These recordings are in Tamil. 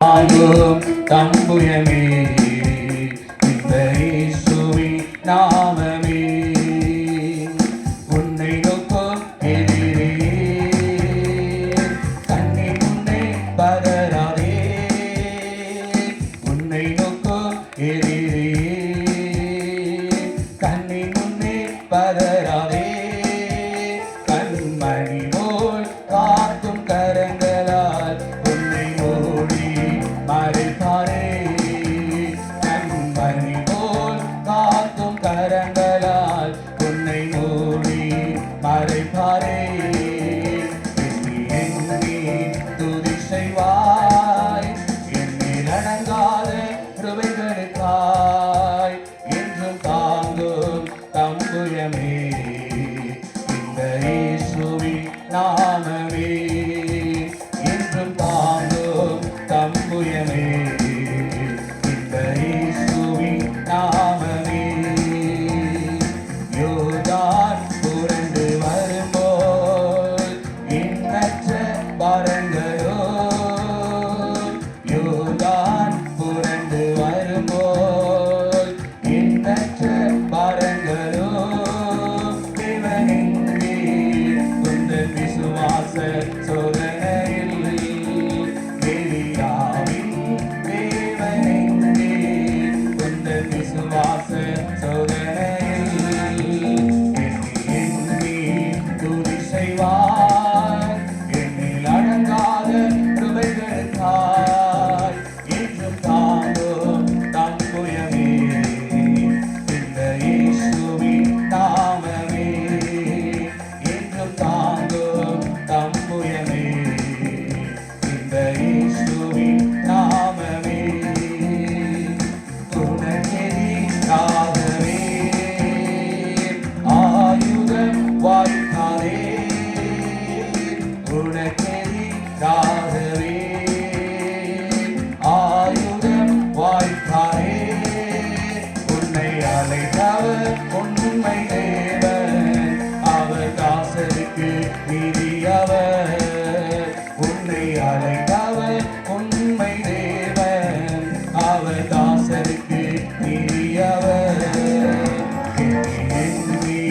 ஆகும் தம்புயமே இந்த இயேசுவின் நாமமே. உன்னை நோக்கும் எதிரே கண்ணின் முன்னே பதறாதே. உன்னை நோக்கும் எதிரே கண்ணின் முன்னே பதறாதே. கண்மணி போல் காக்கும் கரங்களால் உன்னை மூடி மறைப்பாரே. கண்மணி போல் காக்கும் கரங்களால் உன்னை மூடி மறைப்பாரே. எண்ணி துதி செய்வாய் எண்ணில் அடங்காத கிருபைகளுக்காய் என்றும் தாங்கும் தம்புயமே இந்த இயேசுவின் நாமமே. என்றும் தாங்கும் தம்புயமே இந்த இயேசுவின் நாமமே. யோர்தான் புரண்டு வரும்போது எண்ணற்ற பாரங்களோ. யோர்தான் புரண்டு வரும்போது எண்ணற்ற பாரங்களோ. தேவனெங்கே உந்தன் விசுவாச சோதனையில் எலியாவின் தேவனெங்கே உந்தன் விசுவாச சோதனையில் எண்ணி துதி செய்வாய் எண்ணில் அடங்காத கிருபைகளுக்காய் என்றும் தாங்கும் தம்புயமே இந்த இயேசுவின் நாமமே. என்றும் தாங்கும் தம்புயமே இந்த இயேசுவின் நாமமே. உனக்கெதிராகவே ஆயுதம் வாய்க்காதே. உனக்கெதிராகவே ஆயுதம் வாய்க்காதே. உன்னை அழைத்தவர் உண்மை தேவன் அவர் தாசருக்கு நீதியவர். உன்னை அழைத்தவர் உண்மை தேவன் அவர் தாசருக்கு நீதியவர். எண்ணி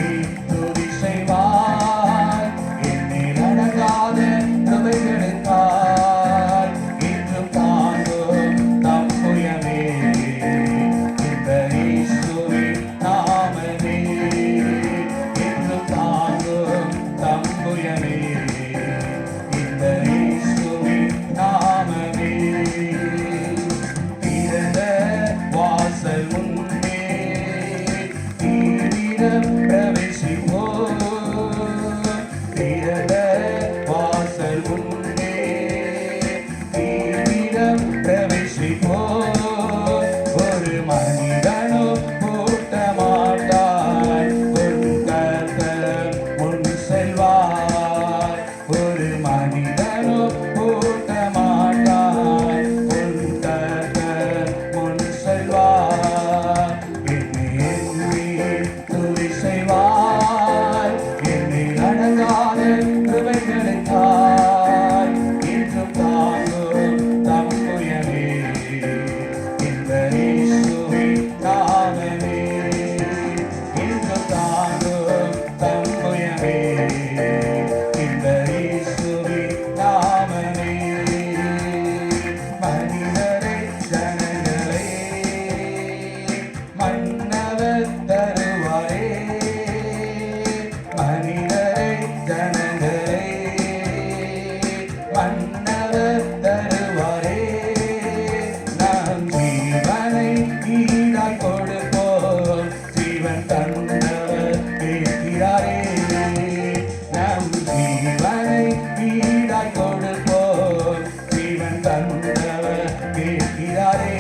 துதி செய்வாய் எண்ணில் அடங்காத கிருபைகளுக்காய் என்றும் தாங்கும் தம்புயமே இந்த இயேசுவின் நாமமே. என்றும் தாங்கும் தம்புயமே இந்த இயேசுவின் நாமமே. திறந்த வாசல் முன்னே தீவிரம் பிரவேசிப்போம். திறந்த வாசல் முன்னே தீவிரம் பிரவேசிப்போம். ஒரு மனிதனோ கூட்ட மாட்டாய் உன் கர்த்தர் முன் செல்வாய். ஒரு மனிதனோ கூட்ட மாட்டாய் உன் கர்த்தர் முன் செல்வாய். எண்ணி துதி செய்வாய் எண்ணில் அடங்காத கிருபைகளுக்காய் என்றும் தாங்கும் தம்புயமே இந்த இயேசுவின் நாமமே. என்றும் தாங்கும் தம்புயமே இந்த இயேசுவின் நாமமே. மனிதரை ஜனங்களை மன்னவர் தருவாரே. மனிதரை ஜனங்களை மன்னவர் தருவாரே. நாம் ஜீவனை ஈடாய் கொடுப்போம் ஜீவன் தந்தவர் கேட்கிறாரே. நம் ஜீவனை ஈடாய் கொடுப்போம் ஜீவன் தந்தவர் கேட்கிறாரே.